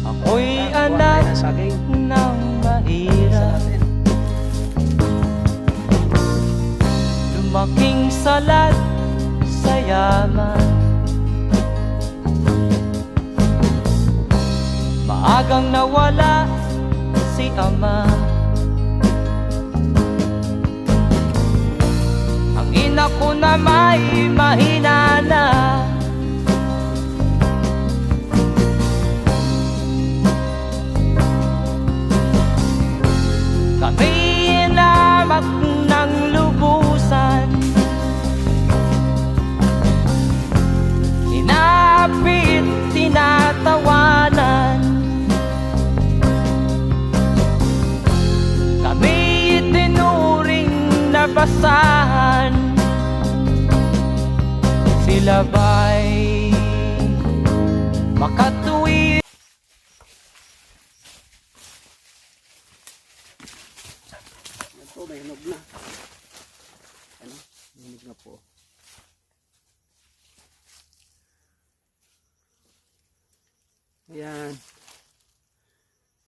Ako'y anak ng mahirap, lumaking salat sa yaman. Maagang nawala si ama, ang ina ko na may mahina na. Kami inamak ng lubusan, inapit, tinatawanan. Kami itinuring na basahan, sila ba'y makatuwid? Ito, may hinog na. Ano? Hinog na po. Ayan.